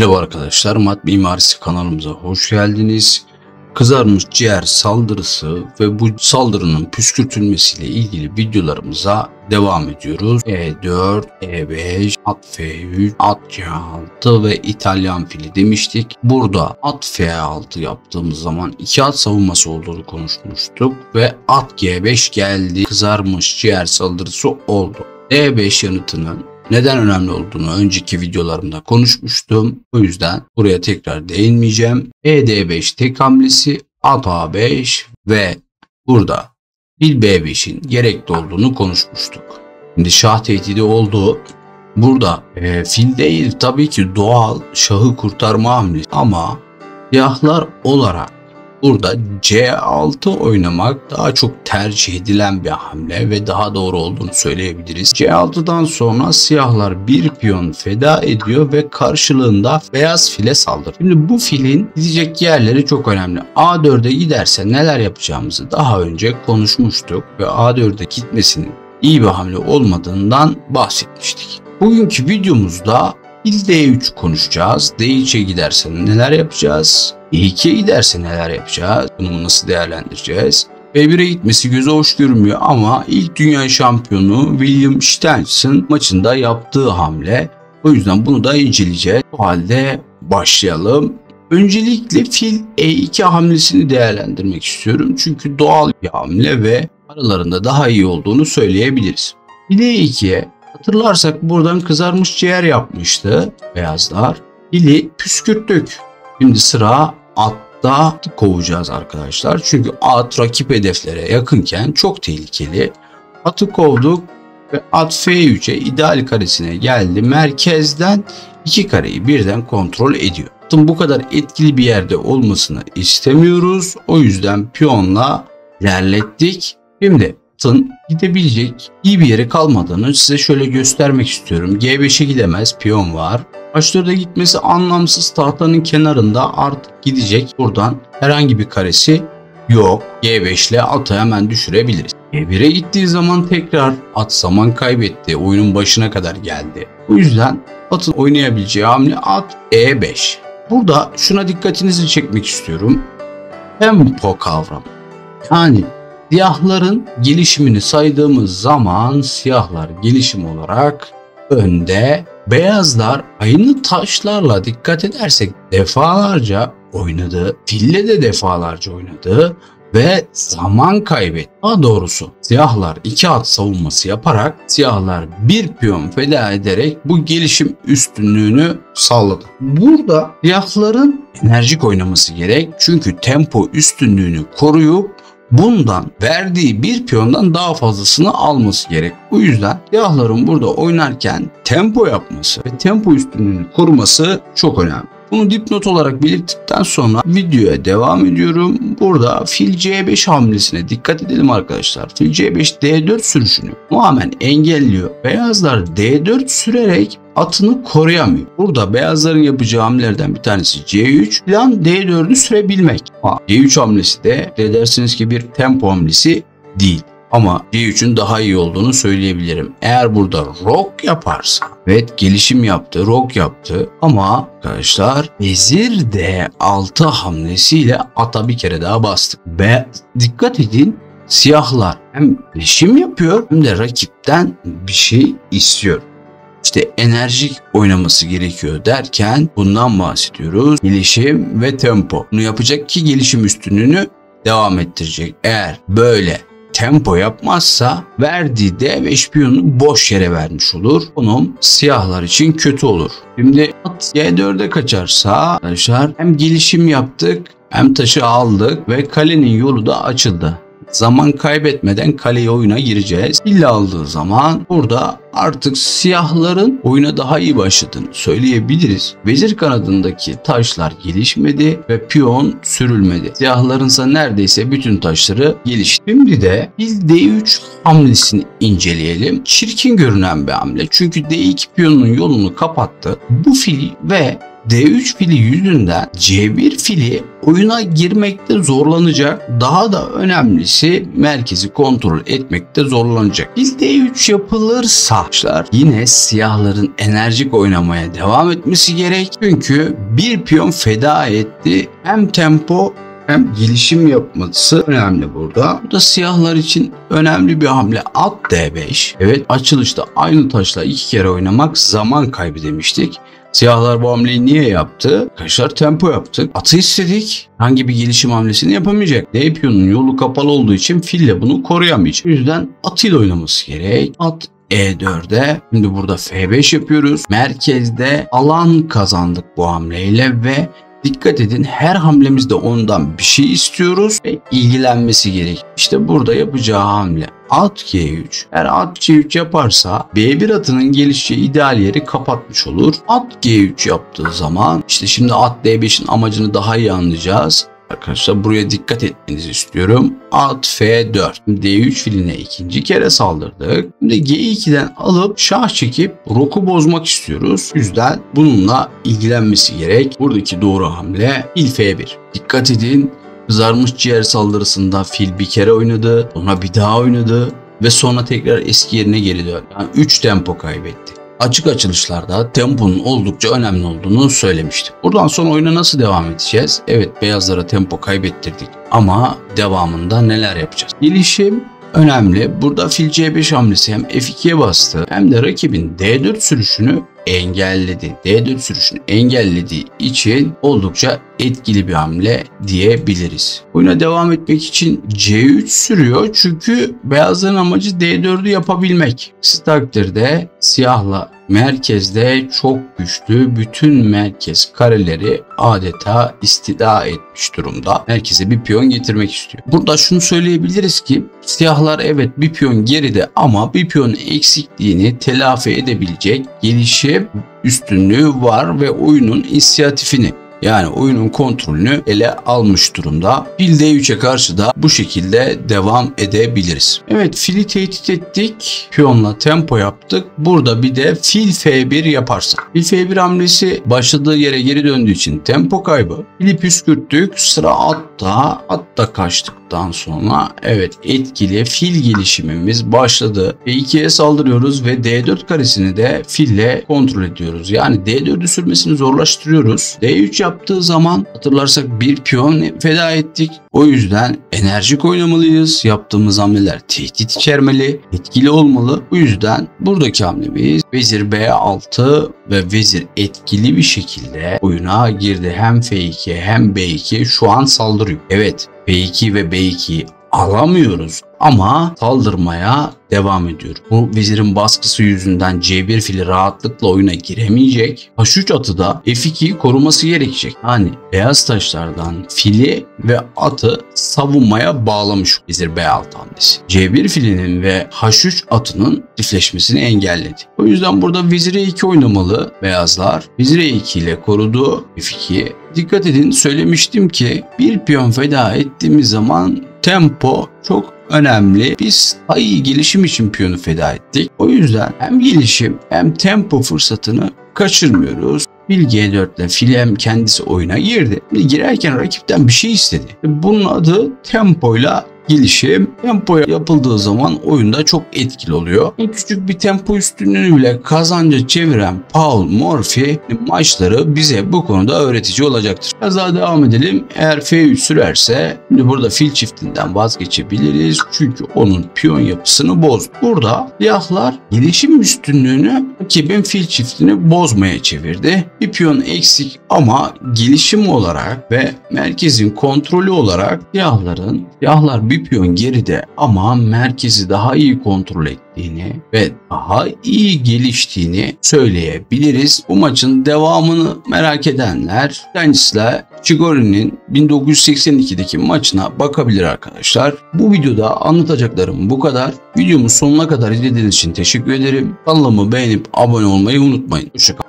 Merhaba arkadaşlar, Mat Mimarisi kanalımıza hoş geldiniz. Kızarmış ciğer saldırısı ve bu saldırının püskürtülmesiyle ilgili videolarımıza devam ediyoruz. E4, E5, at F3, at C6 ve İtalyan fili demiştik. Burada at F6 yaptığımız zaman 2 at savunması olduğunu konuşmuştuk ve at G5 geldi. Kızarmış ciğer saldırısı oldu. E5 yanıtının neden önemli olduğunu önceki videolarımda konuşmuştum. O yüzden buraya tekrar değinmeyeceğim. ED5 tek hamlesi, at A5 ve burada fil B5'in gerekli olduğunu konuşmuştuk. Şimdi şah tehdidi oldu. Burada fil değil tabii ki doğal şahı kurtarma hamlesi ama siyahlar olarak burada C6 oynamak daha çok tercih edilen bir hamle ve daha doğru olduğunu söyleyebiliriz. C6'dan sonra siyahlar bir piyon feda ediyor ve karşılığında beyaz file saldırır. Şimdi bu filin gidecek yerleri çok önemli. A4'e giderse neler yapacağımızı daha önce konuşmuştuk ve A4'e gitmesinin iyi bir hamle olmadığından bahsetmiştik. Bugünkü videomuzda fil D3 konuşacağız. D3'e giderse neler yapacağız? E2'ye giderse neler yapacağız? Bunu nasıl değerlendireceğiz? B1'e gitmesi göze hoş görünmüyor ama ilk dünya şampiyonu William Stensson maçında yaptığı hamle. O yüzden bunu da inceleyeceğiz. O halde başlayalım. Öncelikle fil E2 hamlesini değerlendirmek istiyorum. Çünkü doğal bir hamle ve aralarında daha iyi olduğunu söyleyebiliriz. Fil E2'ye hatırlarsak buradan kızarmış ciğer yapmıştı beyazlar. Fili püskürttük. Şimdi sıra atta kovacağız arkadaşlar. Çünkü at rakip hedeflere yakınken çok tehlikeli. Atı kovduk ve at F3'e ideal karesine geldi. Merkezden iki kareyi birden kontrol ediyor. Atın bu kadar etkili bir yerde olmasını istemiyoruz. O yüzden piyonla ilerlettik. Şimdi atın gidebilecek iyi bir yere kalmadığını size şöyle göstermek istiyorum. G5'e gidemez, piyon var. H4'e gitmesi anlamsız, tahtanın kenarında artık gidecek. Buradan herhangi bir karesi yok. G5 ile atı hemen düşürebiliriz. G1'e gittiği zaman tekrar at zaman kaybetti. Oyunun başına kadar geldi. O yüzden atın oynayabileceği hamle at E5. Burada şuna dikkatinizi çekmek istiyorum. Tempo kavramı. Yani siyahların gelişimini saydığımız zaman siyahlar gelişim olarak önde, beyazlar aynı taşlarla dikkat edersek defalarca oynadı, fille de defalarca oynadı ve zaman kaybetti. Daha doğrusu siyahlar 2 at savunması yaparak siyahlar bir piyon feda ederek bu gelişim üstünlüğünü sağladı. Burada siyahların enerjik oynaması gerek çünkü tempo üstünlüğünü koruyup bundan verdiği bir piyondan daha fazlasını alması gerek. O yüzden siyahların burada oynarken tempo yapması ve tempo üstünlüğünü koruması çok önemli. Bunu dipnot olarak belirttikten sonra videoya devam ediyorum. Burada fil C5 hamlesine dikkat edelim arkadaşlar. Fil C5 D4 sürüşünü tamamen engelliyor. Beyazlar D4 sürerek atını koruyamıyor. Burada beyazların yapacağı hamlelerden bir tanesi C3 plan D4'ü sürebilmek. C3 hamlesi de dersiniz ki bir tempo hamlesi değil. Ama C3'ün daha iyi olduğunu söyleyebilirim. Eğer burada rock yaparsa, evet gelişim yaptı, rock yaptı ama arkadaşlar vezir D6 hamlesiyle ata bir kere daha bastık. Ve dikkat edin siyahlar hem gelişim yapıyor hem de rakipten bir şey istiyor. İşte enerjik oynaması gerekiyor derken bundan bahsediyoruz. Gelişim ve tempo. Bunu yapacak ki gelişim üstünlüğünü devam ettirecek. Eğer böyle tempo yapmazsa verdiği D5 piyonunu boş yere vermiş olur. Konum siyahlar için kötü olur. Şimdi at G4'e kaçarsa arkadaşlar hem gelişim yaptık hem taşı aldık ve kalenin yolu da açıldı. Zaman kaybetmeden kaleye oyuna gireceğiz. Fil aldığı zaman burada artık siyahların oyuna daha iyi başladığını söyleyebiliriz. Vezir kanadındaki taşlar gelişmedi ve piyon sürülmedi. Siyahlarınsa neredeyse bütün taşları gelişti. Şimdi de fil D3 hamlesini inceleyelim. Çirkin görünen bir hamle. Çünkü D2 piyonunun yolunu kapattı. Bu fil ve D3 fili yüzünden C1 fili oyuna girmekte zorlanacak. Daha da önemlisi merkezi kontrol etmekte zorlanacak. Fil D3 yapılırsa yine siyahların enerjik oynamaya devam etmesi gerek. Çünkü bir piyon feda etti. Hem tempo hem gelişim yapması önemli burada. Bu da siyahlar için önemli bir hamle. At D5. Evet, açılışta aynı taşla 2 kere oynamak zaman kaybı demiştik. Siyahlar bu hamleyi niye yaptı? Arkadaşlar tempo yaptık. Atı istedik. Hangi bir gelişim hamlesini yapamayacak. D piyonunun yolu kapalı olduğu için fille bunu koruyamayacak. O yüzden atıyla oynaması gerek. At E4'e. Şimdi burada F5 yapıyoruz. Merkezde alan kazandık bu hamleyle ve dikkat edin, her hamlemizde ondan bir şey istiyoruz ve ilgilenmesi gerek. İşte burada yapacağı hamle at G3. Eğer at G3 yaparsa B1 atının gelişeceği ideal yeri kapatmış olur. At G3 yaptığı zaman işte şimdi at D5'in amacını daha iyi anlayacağız. Arkadaşlar buraya dikkat etmenizi istiyorum. At F4. D3 filine ikinci kere saldırdık. Şimdi G2'den alıp şah çekip roku bozmak istiyoruz. O yüzden bununla ilgilenmesi gerek. Buradaki doğru hamle fil F1. Dikkat edin. Kızarmış ciğer saldırısında fil bir kere oynadı. Sonra bir daha oynadı. Ve sonra tekrar eski yerine geri döndü. Yani 3 tempo kaybetti. Açık açılışlarda temponun oldukça önemli olduğunu söylemiştim. Buradan sonra oyuna nasıl devam edeceğiz? Evet, beyazlara tempo kaybettirdik ama devamında neler yapacağız? Gelişim önemli. Burada fil C5 hamlesi hem F2'ye bastı hem de rakibin D4 sürüşünü engelledi. D4 sürüşünü engellediği için oldukça etkili bir hamle diyebiliriz. Oyuna devam etmek için C3 sürüyor çünkü beyazların amacı D4'ü yapabilmek. Bu takdirde siyahla merkezde çok güçlü, bütün merkez kareleri adeta istila etmiş durumda. Merkeze bir piyon getirmek istiyor. Burada şunu söyleyebiliriz ki siyahlar evet bir piyon geride ama bir piyonun eksikliğini telafi edebilecek gelişim üstünlüğü var ve oyunun inisiyatifini, yani oyunun kontrolünü ele almış durumda. Fil D3'e karşı da bu şekilde devam edebiliriz. Evet, fili tehdit ettik. Piyonla tempo yaptık. Burada bir de fil F1 yaparsak. Fil F1 hamlesi başladığı yere geri döndüğü için tempo kaybı. Fili püskürttük. Sıra atta. Atta kaçtıktan sonra evet etkili fil gelişimimiz başladı. B2'ye saldırıyoruz ve D4 karesini de fille kontrol ediyoruz. Yani D4'ü sürmesini zorlaştırıyoruz. D3 yaptığı zaman hatırlarsak bir piyon feda ettik. O yüzden enerjik oynamalıyız. Yaptığımız hamleler tehdit içermeli, etkili olmalı. Bu yüzden buradaki hamlemiz vezir B6 ve vezir etkili bir şekilde oyuna girdi. Hem F2 hem B2 şu an saldırıyor. Evet, B2 ve B2'yi alamıyoruz ama saldırmaya devam ediyor. Bu vezirin baskısı yüzünden C1 fili rahatlıkla oyuna giremeyecek. H3 atı da F2'yi koruması gerekecek. Yani beyaz taşlardan fili ve atı savunmaya bağlamış vezir B6 hamlesi. C1 filinin ve H3 atının çiftleşmesini engelledi. O yüzden burada vezir E2 oynamalı beyazlar. Vezir E2 ile korudu F2'yi. Dikkat edin, söylemiştim ki bir piyon feda ettiğimiz zaman tempo çok önemli. Biz daha iyi gelişim için piyonu feda ettik. O yüzden hem gelişim hem tempo fırsatını kaçırmıyoruz. Fil G4 ile fil hem kendisi oyuna girdi. Girerken rakipten bir şey istedi. Bunun adı tempoyla gelişim. Tempo yapıldığı zaman oyunda çok etkili oluyor. Küçük bir tempo üstünlüğünü bile kazanca çeviren Paul Morphy maçları bize bu konuda öğretici olacaktır. Biraz daha devam edelim. Eğer F3 sürerse şimdi burada fil çiftinden vazgeçebiliriz. Çünkü onun piyon yapısını bozdu. Burada siyahlar gelişim üstünlüğünü rakibin fil çiftini bozmaya çevirdi. Bir piyon eksik ama gelişim olarak ve merkezin kontrolü olarak siyahlar bir piyon geride ama merkezi daha iyi kontrol ettiğini ve daha iyi geliştiğini söyleyebiliriz. Bu maçın devamını merak edenler Stanisla Chigori'nin 1982'deki maçına bakabilir arkadaşlar. Bu videoda anlatacaklarım bu kadar. Videomu sonuna kadar izlediğiniz için teşekkür ederim. Kanalımı beğenip abone olmayı unutmayın. Hoşçakalın.